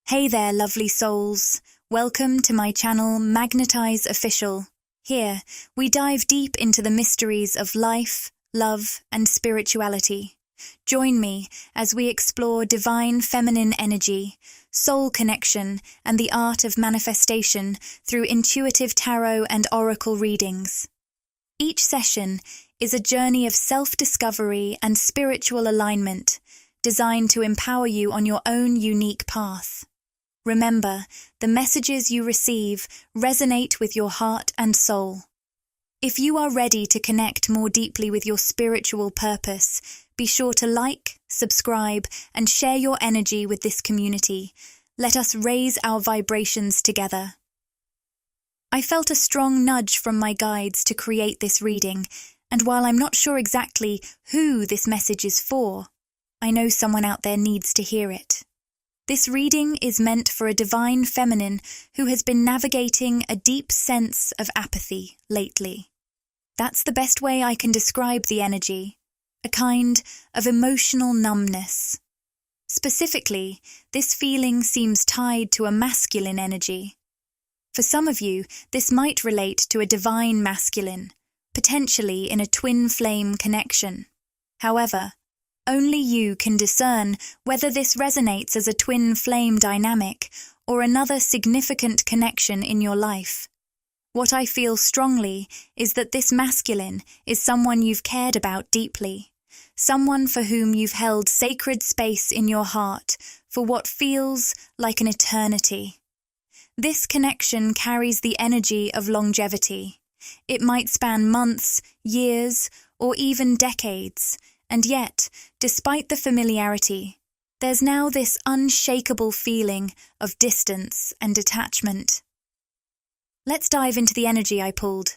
Hey there, lovely souls. Welcome to my channel, Magnetize Official. Here, we dive deep into the mysteries of life, love, and spirituality. Join me as we explore divine feminine energy, soul connection, and the art of manifestation through intuitive tarot and oracle readings. Each session is a journey of self-discovery and spiritual alignment, designed to empower you on your own unique path. Remember, the messages you receive resonate with your heart and soul. If you are ready to connect more deeply with your spiritual purpose, be sure to like, subscribe, and share your energy with this community. Let us raise our vibrations together. I felt a strong nudge from my guides to create this reading, and while I'm not sure exactly who this message is for, I know someone out there needs to hear it. This reading is meant for a divine feminine who has been navigating a deep sense of apathy lately. That's the best way I can describe the energy, a kind of emotional numbness. Specifically, this feeling seems tied to a masculine energy. For some of you, this might relate to a divine masculine, potentially in a twin flame connection. However, only you can discern whether this resonates as a twin flame dynamic or another significant connection in your life. What I feel strongly is that this masculine is someone you've cared about deeply, someone for whom you've held sacred space in your heart for what feels like an eternity. This connection carries the energy of longevity. It might span months, years, or even decades. And yet, despite the familiarity, there's now this unshakable feeling of distance and detachment. Let's dive into the energy I pulled.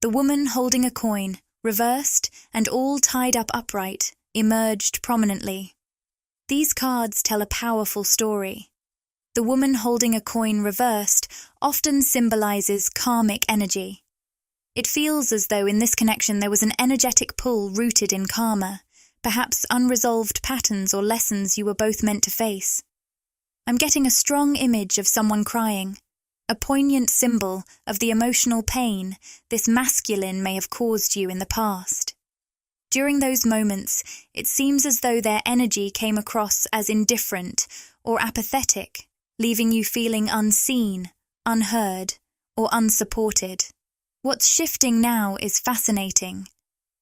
The woman holding a coin, reversed and all tied up upright, emerged prominently. These cards tell a powerful story. The woman holding a coin reversed often symbolizes karmic energy. It feels as though in this connection there was an energetic pull rooted in karma, perhaps unresolved patterns or lessons you were both meant to face. I'm getting a strong image of someone crying, a poignant symbol of the emotional pain this masculine may have caused you in the past. During those moments, it seems as though their energy came across as indifferent or apathetic, leaving you feeling unseen, unheard, or unsupported. What's shifting now is fascinating.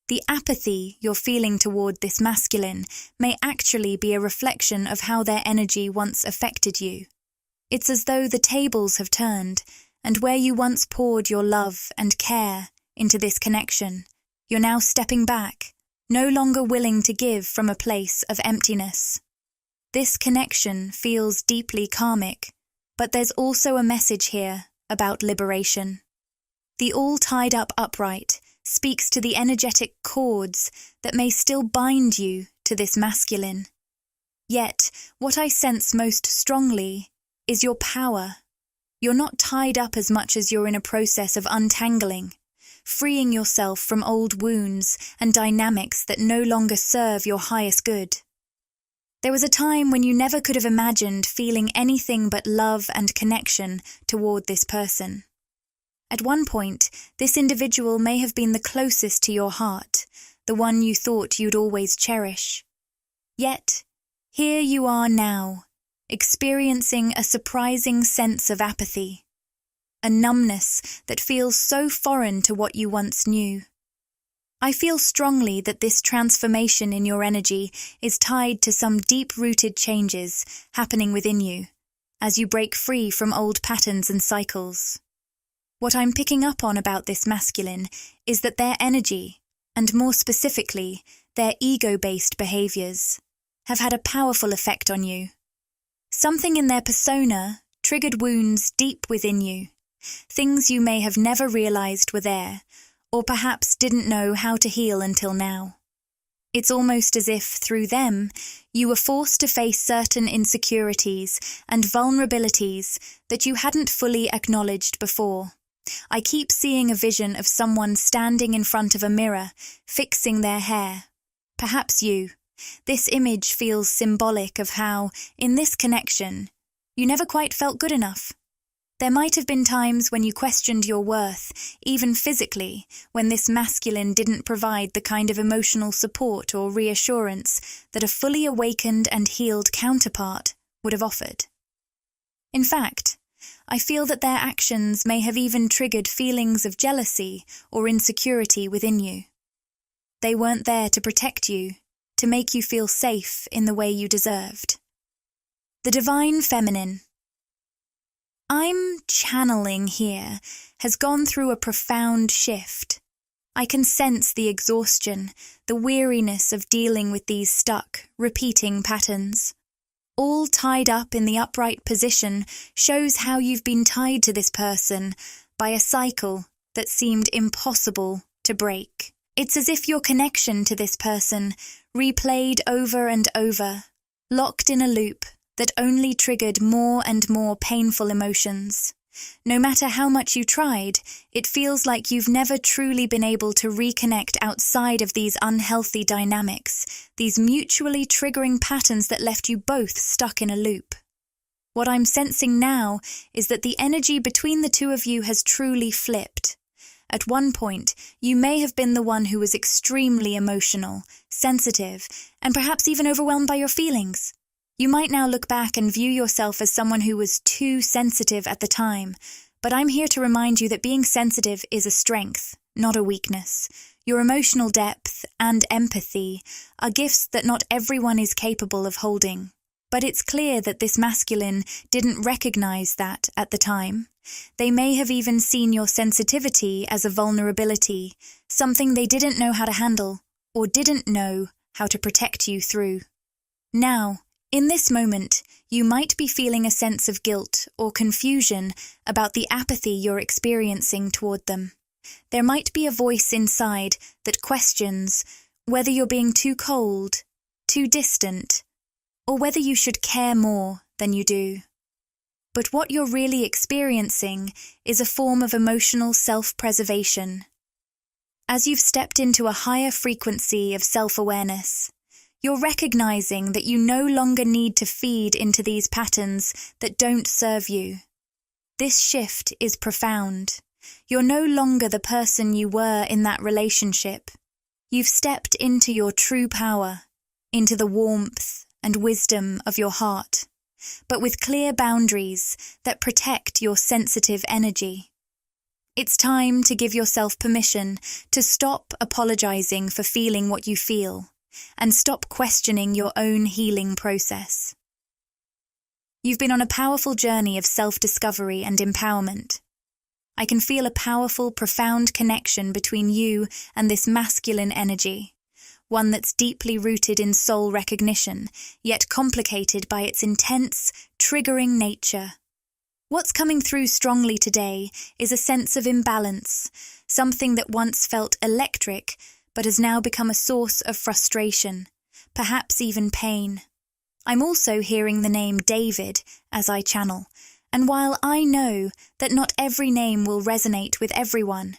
The apathy you're feeling toward this masculine may actually be a reflection of how their energy once affected you. It's as though the tables have turned, and where you once poured your love and care into this connection, you're now stepping back, no longer willing to give from a place of emptiness. This connection feels deeply karmic, but there's also a message here about liberation. The all tied up upright speaks to the energetic cords that may still bind you to this masculine. Yet, what I sense most strongly is your power. You're not tied up as much as you're in a process of untangling, freeing yourself from old wounds and dynamics that no longer serve your highest good. There was a time when you never could have imagined feeling anything but love and connection toward this person. At one point, this individual may have been the closest to your heart, the one you thought you'd always cherish. Yet, here you are now, experiencing a surprising sense of apathy, a numbness that feels so foreign to what you once knew. I feel strongly that this transformation in your energy is tied to some deep-rooted changes happening within you, as you break free from old patterns and cycles. What I'm picking up on about this masculine is that their energy, and more specifically, their ego-based behaviors, have had a powerful effect on you. Something in their persona triggered wounds deep within you, things you may have never realized were there, or perhaps didn't know how to heal until now. It's almost as if, through them, you were forced to face certain insecurities and vulnerabilities that you hadn't fully acknowledged before. I keep seeing a vision of someone standing in front of a mirror, fixing their hair. Perhaps you. This image feels symbolic of how, in this connection, You never quite felt good enough. There might have been times when you questioned your worth, even physically, when this masculine didn't provide the kind of emotional support or reassurance that a fully awakened and healed counterpart would have offered. In fact, I feel that their actions may have even triggered feelings of jealousy or insecurity within you. They weren't there to protect you, to make you feel safe in the way you deserved. The Divine Feminine. I'm channeling here has gone through a profound shift. I can sense the exhaustion, the weariness of dealing with these stuck, repeating patterns. All tied up in the upright position shows how you've been tied to this person by a cycle that seemed impossible to break. It's as if your connection to this person replayed over and over, locked in a loop that only triggered more and more painful emotions. No matter how much you tried, it feels like you've never truly been able to reconnect outside of these unhealthy dynamics, these mutually triggering patterns that left you both stuck in a loop. What I'm sensing now is that the energy between the two of you has truly flipped. At one point, you may have been the one who was extremely emotional, sensitive, and perhaps even overwhelmed by your feelings. You might now look back and view yourself as someone who was too sensitive at the time, but I'm here to remind you that being sensitive is a strength, not a weakness. Your emotional depth and empathy are gifts that not everyone is capable of holding. But it's clear that this masculine didn't recognize that at the time. They may have even seen your sensitivity as a vulnerability, something they didn't know how to handle, or didn't know how to protect you through. Now, in this moment, you might be feeling a sense of guilt or confusion about the apathy you're experiencing toward them. There might be a voice inside that questions whether you're being too cold, too distant, or whether you should care more than you do. But what you're really experiencing is a form of emotional self-preservation. As you've stepped into a higher frequency of self-awareness, you're recognizing that you no longer need to feed into these patterns that don't serve you. This shift is profound. You're no longer the person you were in that relationship. You've stepped into your true power, into the warmth and wisdom of your heart, but with clear boundaries that protect your sensitive energy. It's time to give yourself permission to stop apologizing for feeling what you feel, and stop questioning your own healing process. You've been on a powerful journey of self-discovery and empowerment. I can feel a powerful, profound connection between you and this masculine energy, one that's deeply rooted in soul recognition, yet complicated by its intense, triggering nature. What's coming through strongly today is a sense of imbalance, something that once felt electric, but has now become a source of frustration, perhaps even pain. I'm also hearing the name David as I channel, and while I know that not every name will resonate with everyone,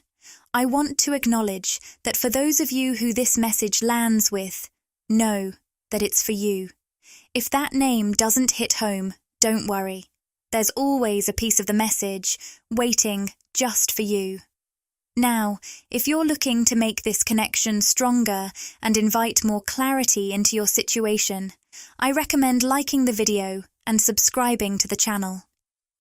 I want to acknowledge that for those of you who this message lands with, know that it's for you. If that name doesn't hit home, don't worry. There's always a piece of the message waiting just for you. Now, if you're looking to make this connection stronger and invite more clarity into your situation, I recommend liking the video and subscribing to the channel.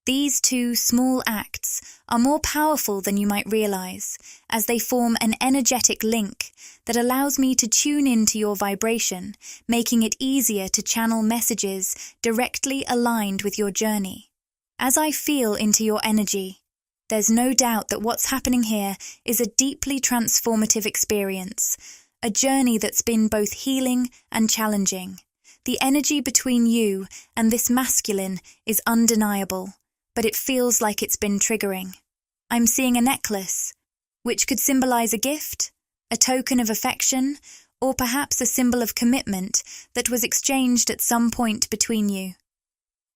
These two small acts are more powerful than you might realize, as they form an energetic link that allows me to tune into your vibration, making it easier to channel messages directly aligned with your journey. As I feel into your energy, there's no doubt that what's happening here is a deeply transformative experience, a journey that's been both healing and challenging. The energy between you and this masculine is undeniable, but it feels like it's been triggering. I'm seeing a necklace, which could symbolize a gift, a token of affection, or perhaps a symbol of commitment that was exchanged at some point between you.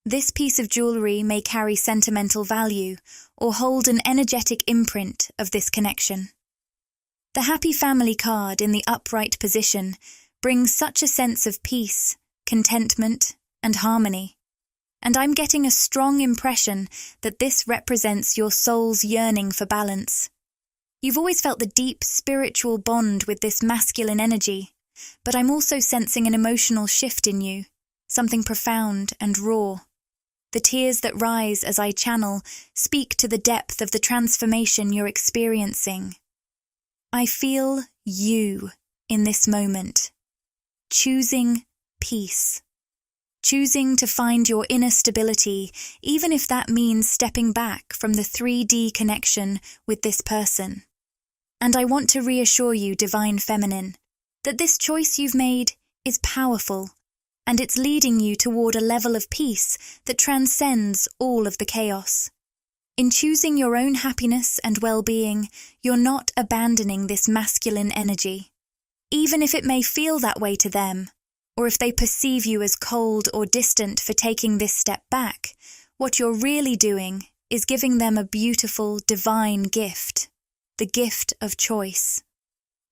This piece of jewelry may carry sentimental value or hold an energetic imprint of this connection. The Happy Family card in the upright position brings such a sense of peace, contentment, and harmony. and I'm getting a strong impression that this represents your soul's yearning for balance. You've always felt the deep spiritual bond with this masculine energy, but I'm also sensing an emotional shift in you, something profound and raw. The tears that rise as I channel speak to the depth of the transformation you're experiencing. I feel you in this moment, choosing peace, choosing to find your inner stability, even if that means stepping back from the 3D connection with this person. And I want to reassure you, Divine Feminine, that this choice you've made is powerful, and it's leading you toward a level of peace that transcends all of the chaos. In choosing your own happiness and well-being, you're not abandoning this masculine energy. Even if it may feel that way to them, or if they perceive you as cold or distant for taking this step back, what you're really doing is giving them a beautiful, divine gift, the gift of choice.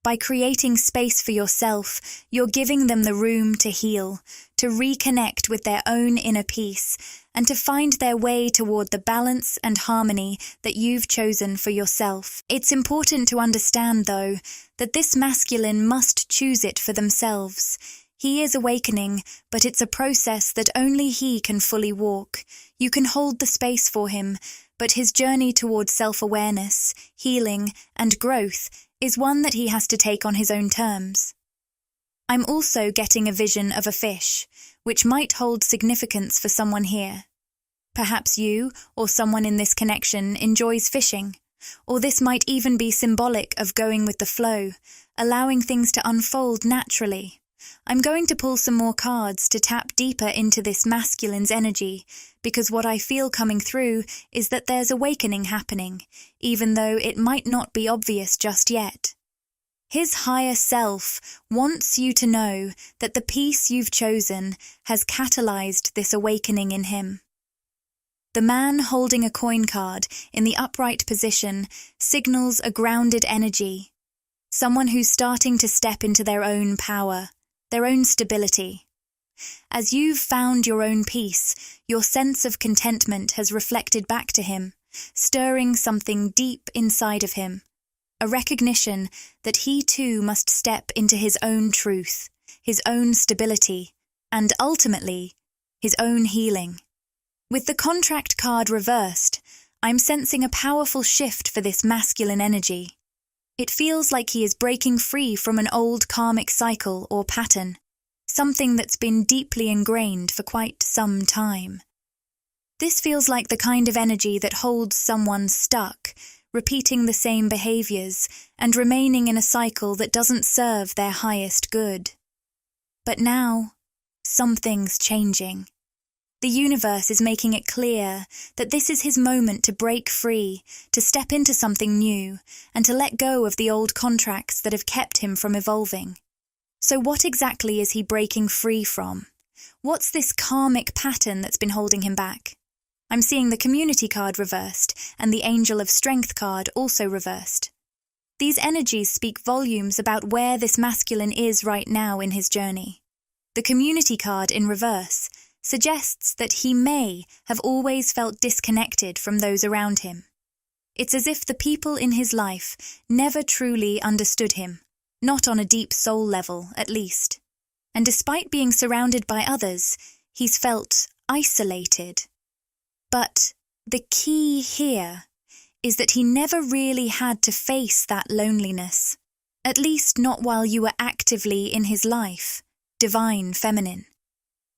By creating space for yourself, you're giving them the room to heal, to reconnect with their own inner peace, and to find their way toward the balance and harmony that you've chosen for yourself. It's important to understand, though, that this masculine must choose it for themselves. He is awakening, but it's a process that only he can fully walk. You can hold the space for him, but his journey towards self-awareness, healing, and growth is one that he has to take on his own terms. I'm also getting a vision of a fish, which might hold significance for someone here. Perhaps you or someone in this connection enjoys fishing, or this might even be symbolic of going with the flow, allowing things to unfold naturally. I'm going to pull some more cards to tap deeper into this masculine's energy, because what I feel coming through is that there's awakening happening, even though it might not be obvious just yet. His higher self wants you to know that the peace you've chosen has catalyzed this awakening in him. The man holding a coin card in the upright position signals a grounded energy, someone who's starting to step into their own power, their own stability. As you've found your own peace, your sense of contentment has reflected back to him, stirring something deep inside of him, a recognition that he too must step into his own truth, his own stability, and ultimately, his own healing. With the contract card reversed, I'm sensing a powerful shift for this masculine energy. It feels like he is breaking free from an old karmic cycle or pattern, something that's been deeply ingrained for quite some time. This feels like the kind of energy that holds someone stuck, repeating the same behaviors and remaining in a cycle that doesn't serve their highest good. But now, something's changing. The universe is making it clear that this is his moment to break free, to step into something new, and to let go of the old contracts that have kept him from evolving. So what exactly is he breaking free from? What's this karmic pattern that's been holding him back? I'm seeing the community card reversed and the Angel of Strength card also reversed. These energies speak volumes about where this masculine is right now in his journey. The community card in reverse suggests that he may have always felt disconnected from those around him. It's as if the people in his life never truly understood him, not on a deep soul level, at least. And despite being surrounded by others, he's felt isolated. But the key here is that he never really had to face that loneliness, at least not while you were actively in his life, Divine Feminine.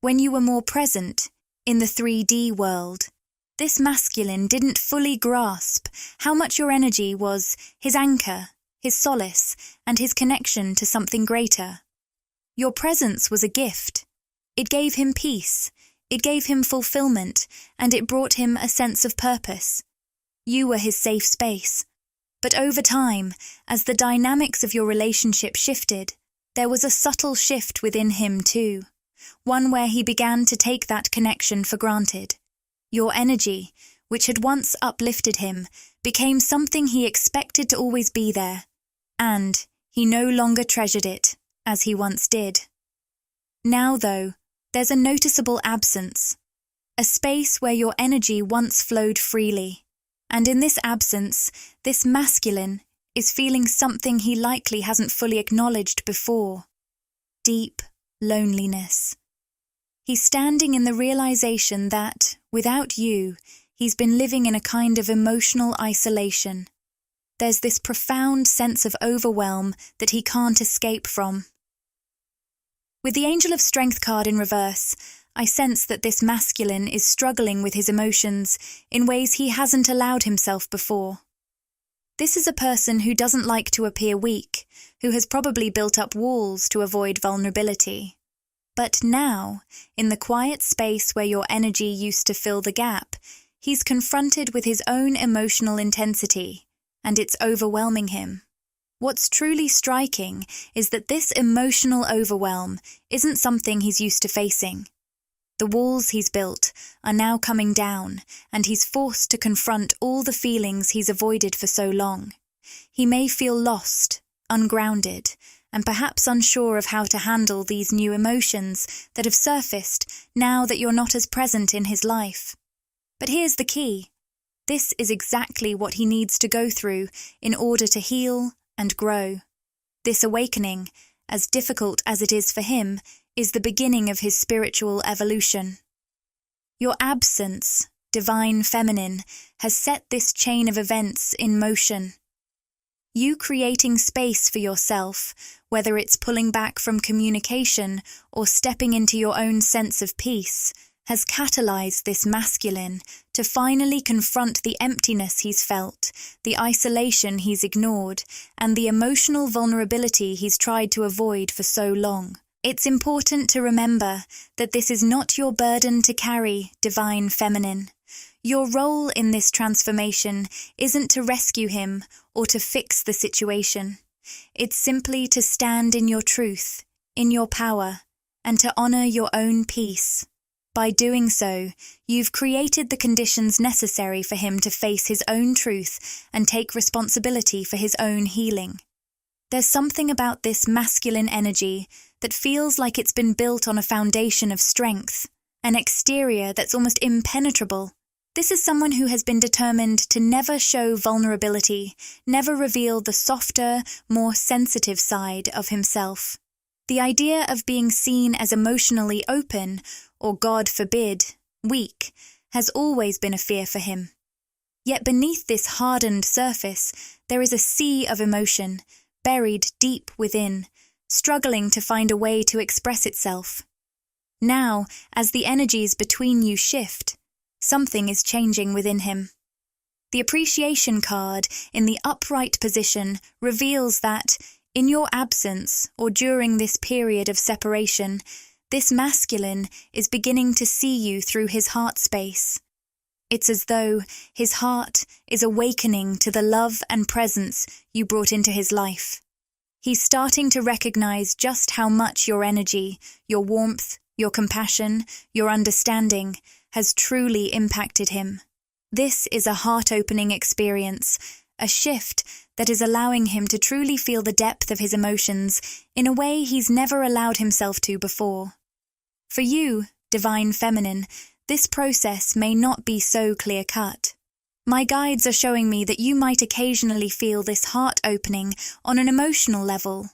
When you were more present in the 3D world, this masculine didn't fully grasp how much your energy was his anchor, his solace, and his connection to something greater. Your presence was a gift. It gave him peace, it gave him fulfillment, and it brought him a sense of purpose. You were his safe space. But over time, as the dynamics of your relationship shifted, there was a subtle shift within him too. One where he began to take that connection for granted. Your energy, which had once uplifted him, became something he expected to always be there, and he no longer treasured it, as he once did. Now, though, there's a noticeable absence. a space where your energy once flowed freely. And in this absence, this masculine is feeling something he likely hasn't fully acknowledged before: deep loneliness. He's standing in the realization that, without you, he's been living in a kind of emotional isolation. There's this profound sense of overwhelm that he can't escape from. With the Angel of Strength card in reverse, I sense that this masculine is struggling with his emotions in ways he hasn't allowed himself before. This is a person who doesn't like to appear weak, who has probably built up walls to avoid vulnerability. But now, in the quiet space where your energy used to fill the gap, he's confronted with his own emotional intensity, and it's overwhelming him. What's truly striking is that this emotional overwhelm isn't something he's used to facing. The walls he's built are now coming down, and he's forced to confront all the feelings he's avoided for so long. He may feel lost, ungrounded, and perhaps unsure of how to handle these new emotions that have surfaced now that you're not as present in his life. But here's the key. This is exactly what he needs to go through in order to heal and grow. This awakening, as difficult as it is for him, is the beginning of his spiritual evolution. Your absence, divine feminine, has set this chain of events in motion. You creating space for yourself, whether it's pulling back from communication or stepping into your own sense of peace, has catalyzed this masculine to finally confront the emptiness he's felt, the isolation he's ignored, and the emotional vulnerability he's tried to avoid for so long. It's important to remember that this is not your burden to carry, divine feminine. Your role in this transformation isn't to rescue him or to fix the situation. It's simply to stand in your truth, in your power, and to honor your own peace. By doing so, you've created the conditions necessary for him to face his own truth and take responsibility for his own healing. There's something about this masculine energy that feels like it's been built on a foundation of strength, an exterior that's almost impenetrable. This is someone who has been determined to never show vulnerability, never reveal the softer, more sensitive side of himself. The idea of being seen as emotionally open, or God forbid, weak, has always been a fear for him. Yet beneath this hardened surface, there is a sea of emotion, buried deep within, struggling to find a way to express itself. Now, as the energies between you shift, something is changing within him. The appreciation card in the upright position reveals that, in your absence or during this period of separation, this masculine is beginning to see you through his heart space. It's as though his heart is awakening to the love and presence you brought into his life. He's starting to recognize just how much your energy, your warmth, your compassion, your understanding has truly impacted him. This is a heart-opening experience, a shift that is allowing him to truly feel the depth of his emotions in a way he's never allowed himself to before. For you, divine feminine, this process may not be so clear-cut. My guides are showing me that you might occasionally feel this heart opening on an emotional level.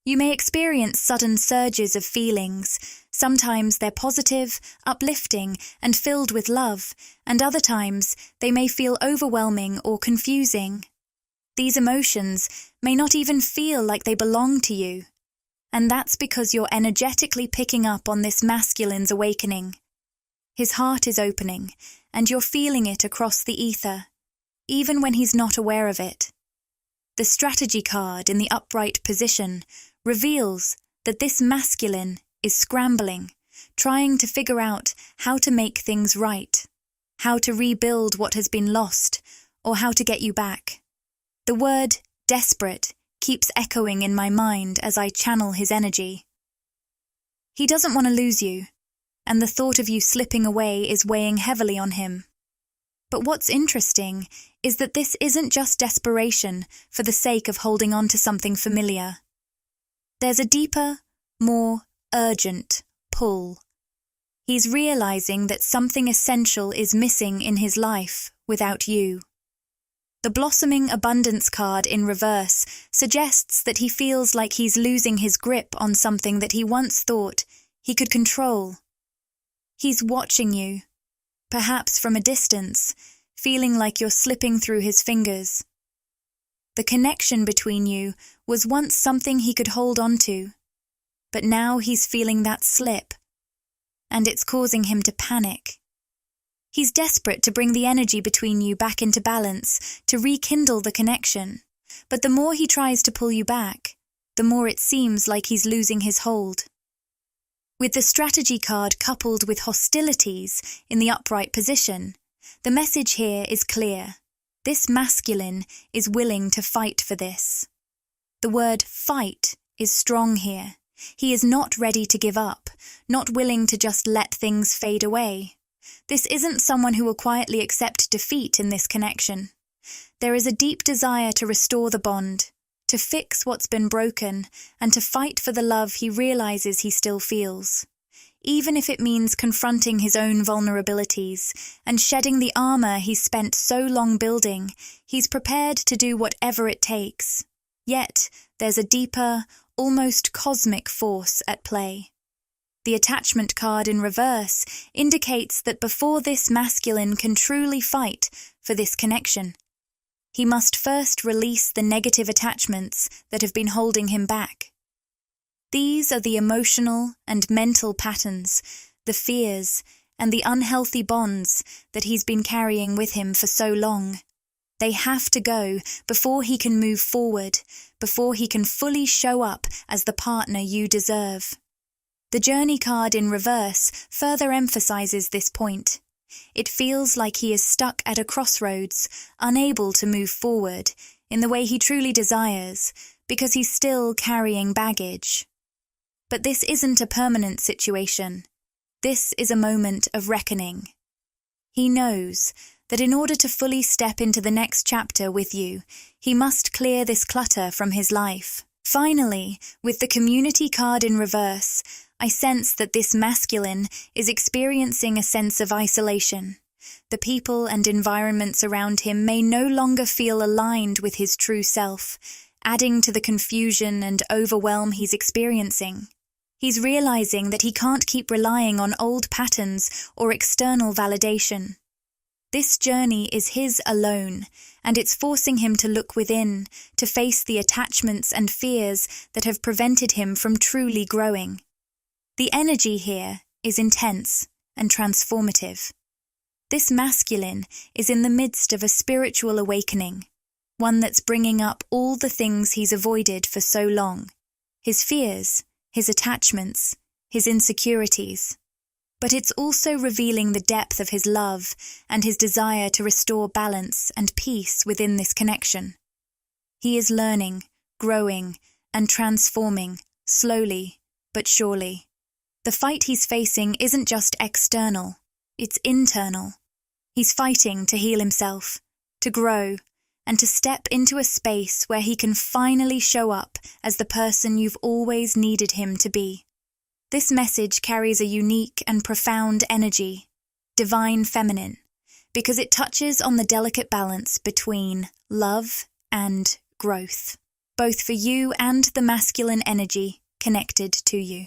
You may experience sudden surges of feelings. Sometimes they're positive, uplifting, and filled with love, and other times they may feel overwhelming or confusing. These emotions may not even feel like they belong to you. And that's because you're energetically picking up on this masculine's awakening. His heart is opening, and you're feeling it across the ether, even when he's not aware of it. The strategy card in the upright position reveals that this masculine is scrambling, trying to figure out how to make things right, how to rebuild what has been lost, or how to get you back. The word desperate keeps echoing in my mind as I channel his energy. He doesn't want to lose you, and the thought of you slipping away is weighing heavily on him. But what's interesting is that this isn't just desperation for the sake of holding on to something familiar. There's a deeper, more urgent pull. He's realizing that something essential is missing in his life without you. The blossoming abundance card in reverse suggests that he feels like he's losing his grip on something that he once thought he could control. He's watching you, perhaps from a distance, feeling like you're slipping through his fingers. The connection between you was once something he could hold on to, but now he's feeling that slip, and it's causing him to panic. He's desperate to bring the energy between you back into balance, to rekindle the connection, but the more he tries to pull you back, the more it seems like he's losing his hold. With the strategy card coupled with hostilities in the upright position, the message here is clear. This masculine is willing to fight for this. The word fight is strong here. He is not ready to give up, not willing to just let things fade away. This isn't someone who will quietly accept defeat in this connection. There is a deep desire to restore the bond, to fix what's been broken, and to fight for the love he realizes he still feels. Even if it means confronting his own vulnerabilities and shedding the armor he's spent so long building, he's prepared to do whatever it takes. Yet, there's a deeper, almost cosmic force at play. The attachment card in reverse indicates that before this masculine can truly fight for this connection, he must first release the negative attachments that have been holding him back. These are the emotional and mental patterns, the fears, and the unhealthy bonds that he's been carrying with him for so long. They have to go before he can move forward, before he can fully show up as the partner you deserve. The journey card in reverse further emphasizes this point. It feels like he is stuck at a crossroads, unable to move forward in the way he truly desires, because he's still carrying baggage. But this isn't a permanent situation. This is a moment of reckoning. He knows that in order to fully step into the next chapter with you, he must clear this clutter from his life. Finally, with the community card in reverse, I sense that this masculine is experiencing a sense of isolation. The people and environments around him may no longer feel aligned with his true self, adding to the confusion and overwhelm he's experiencing. He's realizing that he can't keep relying on old patterns or external validation. This journey is his alone, and it's forcing him to look within, to face the attachments and fears that have prevented him from truly growing. The energy here is intense and transformative. This masculine is in the midst of a spiritual awakening, one that's bringing up all the things he's avoided for so long. His fears, his attachments, his insecurities. But it's also revealing the depth of his love and his desire to restore balance and peace within this connection. He is learning, growing, and transforming, slowly but surely. The fight he's facing isn't just external, it's internal. He's fighting to heal himself, to grow, and to step into a space where he can finally show up as the person you've always needed him to be. This message carries a unique and profound energy, divine feminine, because it touches on the delicate balance between love and growth, both for you and the masculine energy connected to you.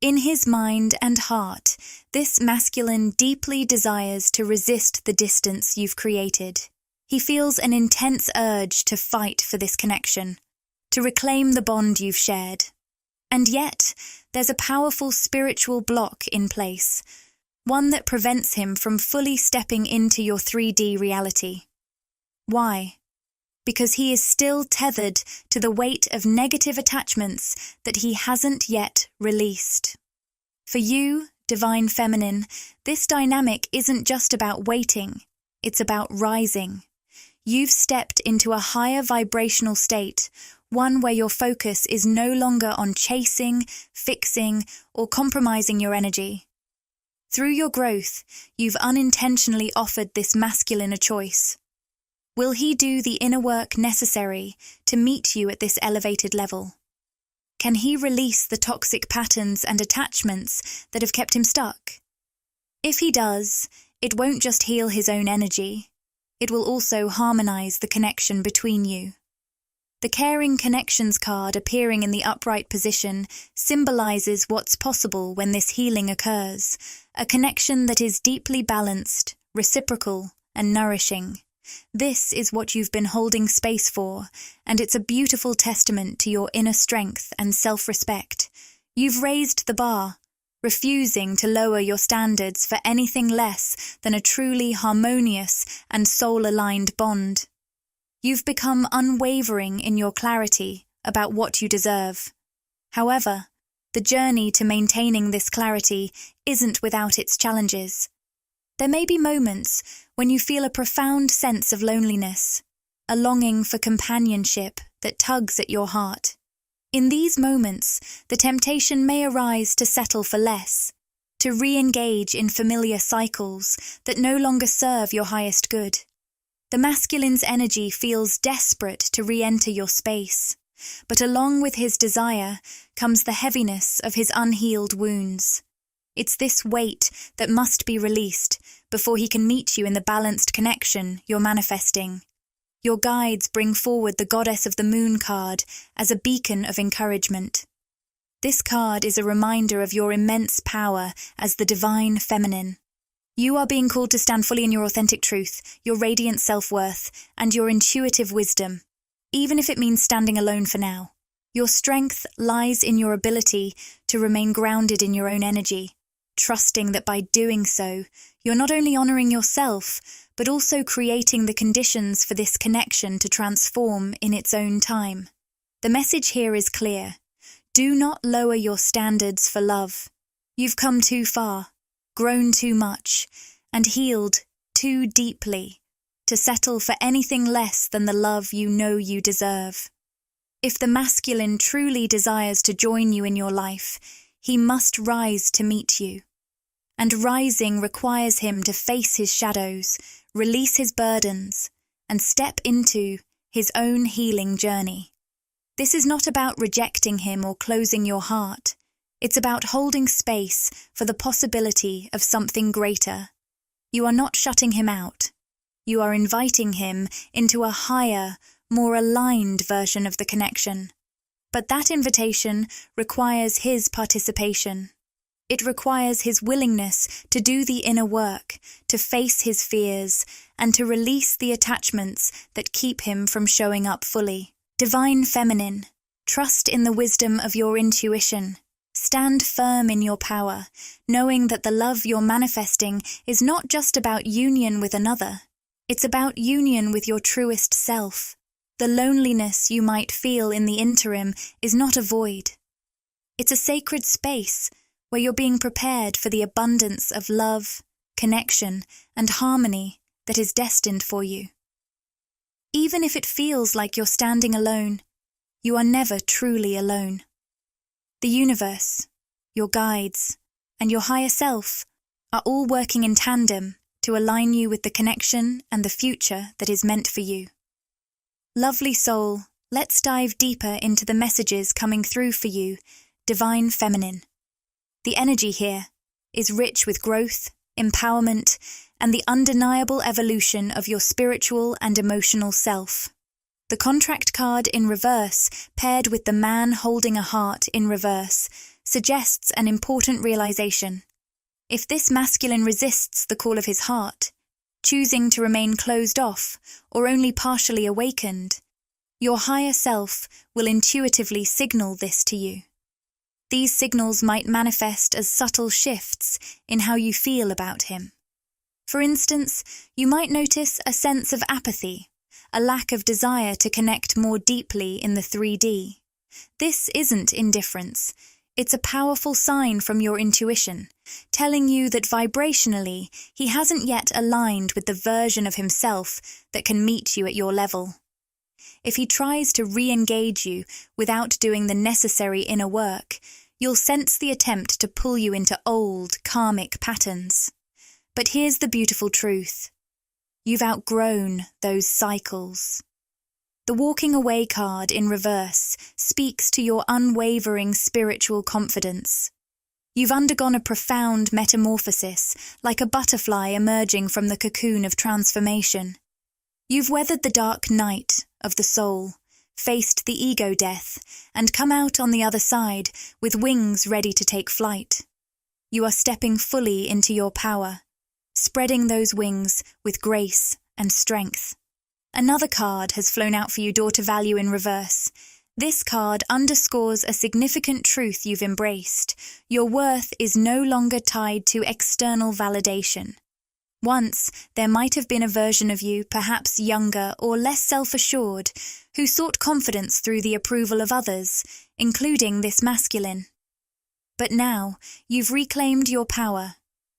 In his mind and heart, this masculine deeply desires to resist the distance you've created. He feels an intense urge to fight for this connection, to reclaim the bond you've shared. And yet, there's a powerful spiritual block in place, one that prevents him from fully stepping into your 3D reality. Why? Because he is still tethered to the weight of negative attachments that he hasn't yet released. For you, divine feminine, this dynamic isn't just about waiting, it's about rising. You've stepped into a higher vibrational state, one where your focus is no longer on chasing, fixing, or compromising your energy. Through your growth, you've unintentionally offered this masculine a choice. Will he do the inner work necessary to meet you at this elevated level? Can he release the toxic patterns and attachments that have kept him stuck? If he does, it won't just heal his own energy, it will also harmonize the connection between you. The Caring Connections card appearing in the upright position symbolizes what's possible when this healing occurs, a connection that is deeply balanced, reciprocal, and nourishing. This is what you've been holding space for, and it's a beautiful testament to your inner strength and self-respect. You've raised the bar, refusing to lower your standards for anything less than a truly harmonious and soul-aligned bond. You've become unwavering in your clarity about what you deserve. However, the journey to maintaining this clarity isn't without its challenges. There may be moments when you feel a profound sense of loneliness, a longing for companionship that tugs at your heart. In these moments, the temptation may arise to settle for less, to re-engage in familiar cycles that no longer serve your highest good. The masculine's energy feels desperate to re-enter your space, but along with his desire comes the heaviness of his unhealed wounds. It's this weight that must be released before he can meet you in the balanced connection you're manifesting. Your guides bring forward the Goddess of the Moon card as a beacon of encouragement. This card is a reminder of your immense power as the divine feminine. You are being called to stand fully in your authentic truth, your radiant self-worth, and your intuitive wisdom, even if it means standing alone for now. Your strength lies in your ability to remain grounded in your own energy, trusting that by doing so, you're not only honoring yourself, but also creating the conditions for this connection to transform in its own time. The message here is clear. Do not lower your standards for love. You've come too far, grown too much, and healed too deeply to settle for anything less than the love you know you deserve. If the masculine truly desires to join you in your life, he must rise to meet you. And rising requires him to face his shadows, release his burdens, and step into his own healing journey. This is not about rejecting him or closing your heart. It's about holding space for the possibility of something greater. You are not shutting him out. You are inviting him into a higher, more aligned version of the connection. But that invitation requires his participation. It requires his willingness to do the inner work, to face his fears, and to release the attachments that keep him from showing up fully. Divine Feminine, trust in the wisdom of your intuition. Stand firm in your power, knowing that the love you're manifesting is not just about union with another. It's about union with your truest self. The loneliness you might feel in the interim is not a void. It's a sacred space where you're being prepared for the abundance of love, connection, and harmony that is destined for you. Even if it feels like you're standing alone, you are never truly alone. The universe, your guides, and your higher self are all working in tandem to align you with the connection and the future that is meant for you. Lovely soul, let's dive deeper into the messages coming through for you, Divine Feminine. The energy here is rich with growth, empowerment, and the undeniable evolution of your spiritual and emotional self. The contract card in reverse, paired with the man holding a heart in reverse, suggests an important realization. If this masculine resists the call of his heart, choosing to remain closed off or only partially awakened, your higher self will intuitively signal this to you. These signals might manifest as subtle shifts in how you feel about him. For instance, you might notice a sense of apathy, a lack of desire to connect more deeply in the 3D. This isn't indifference. It's a powerful sign from your intuition, telling you that vibrationally he hasn't yet aligned with the version of himself that can meet you at your level. If he tries to re-engage you without doing the necessary inner work, you'll sense the attempt to pull you into old, karmic patterns. But here's the beautiful truth. You've outgrown those cycles. The walking away card in reverse speaks to your unwavering spiritual confidence. You've undergone a profound metamorphosis, like a butterfly emerging from the cocoon of transformation. You've weathered the dark night of the soul, faced the ego death, and come out on the other side with wings ready to take flight. You are stepping fully into your power, spreading those wings with grace and strength. Another card has flown out for you, Daughter Value in reverse. This card underscores a significant truth you've embraced. Your worth is no longer tied to external validation. Once, there might have been a version of you, perhaps younger or less self-assured, who sought confidence through the approval of others, including this masculine. But now, you've reclaimed your power.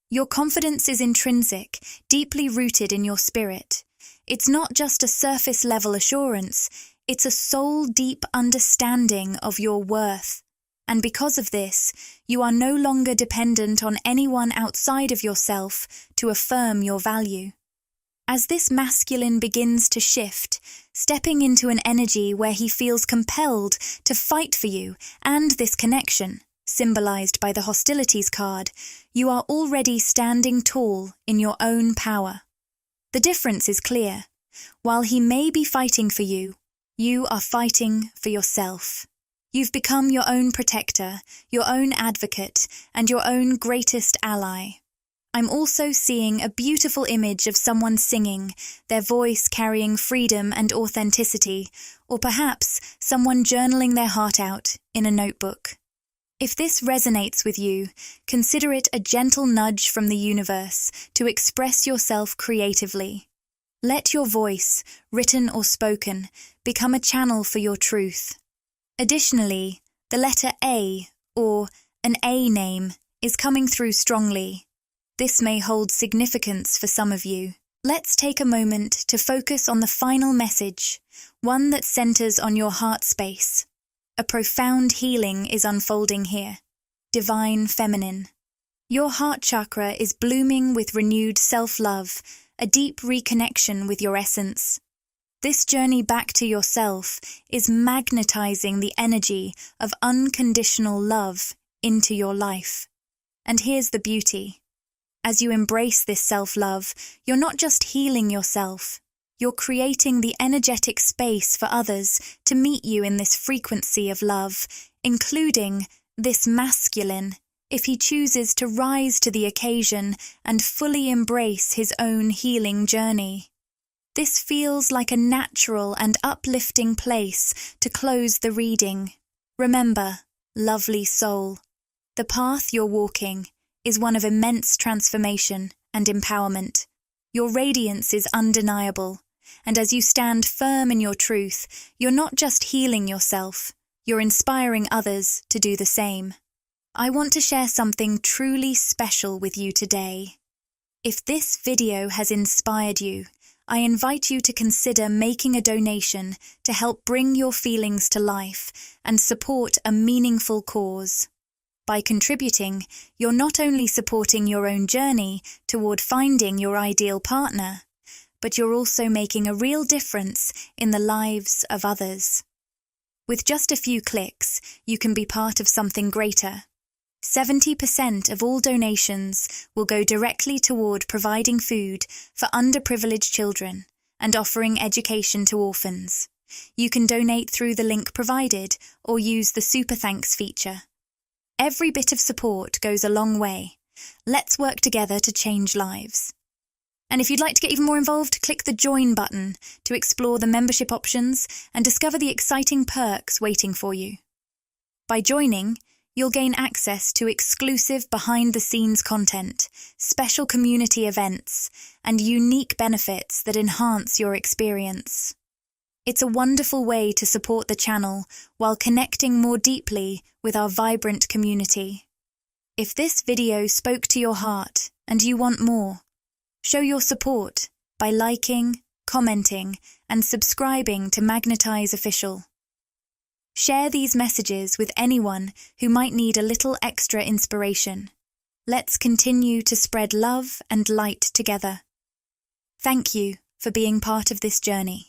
Your confidence is intrinsic, deeply rooted in your spirit. It's not just a surface-level assurance, it's a soul-deep understanding of your worth. And because of this, you are no longer dependent on anyone outside of yourself to affirm your value. As this masculine begins to shift, stepping into an energy where he feels compelled to fight for you and this connection, symbolized by the hostilities card, you are already standing tall in your own power. The difference is clear. While he may be fighting for you, you are fighting for yourself. You've become your own protector, your own advocate, and your own greatest ally. I'm also seeing a beautiful image of someone singing, their voice carrying freedom and authenticity, or perhaps someone journaling their heart out in a notebook. If this resonates with you, consider it a gentle nudge from the universe to express yourself creatively. Let your voice, written or spoken, become a channel for your truth. Additionally, the letter A, or an A name, is coming through strongly. This may hold significance for some of you. Let's take a moment to focus on the final message, one that centers on your heart space. A profound healing is unfolding here. Divine Feminine. Your heart chakra is blooming with renewed self-love, a deep reconnection with your essence. This journey back to yourself is magnetizing the energy of unconditional love into your life. And here's the beauty. As you embrace this self-love, you're not just healing yourself. You're creating the energetic space for others to meet you in this frequency of love, including this masculine, if he chooses to rise to the occasion and fully embrace his own healing journey. This feels like a natural and uplifting place to close the reading. Remember, lovely soul, the path you're walking is one of immense transformation and empowerment. Your radiance is undeniable, and as you stand firm in your truth, you're not just healing yourself, you're inspiring others to do the same. I want to share something truly special with you today. If this video has inspired you, I invite you to consider making a donation to help bring your feelings to life and support a meaningful cause. By contributing, you're not only supporting your own journey toward finding your ideal partner, but you're also making a real difference in the lives of others. With just a few clicks, you can be part of something greater. 70% of all donations will go directly toward providing food for underprivileged children and offering education to orphans. You can donate through the link provided or use the Super Thanks feature. Every bit of support goes a long way. Let's work together to change lives. And if you'd like to get even more involved, click the Join button to explore the membership options and discover the exciting perks waiting for you. By joining, you'll gain access to exclusive behind-the-scenes content, special community events, and unique benefits that enhance your experience. It's a wonderful way to support the channel while connecting more deeply with our vibrant community. If this video spoke to your heart and you want more, show your support by liking, commenting, and subscribing to Magnetize Official. Share these messages with anyone who might need a little extra inspiration. Let's continue to spread love and light together. Thank you for being part of this journey.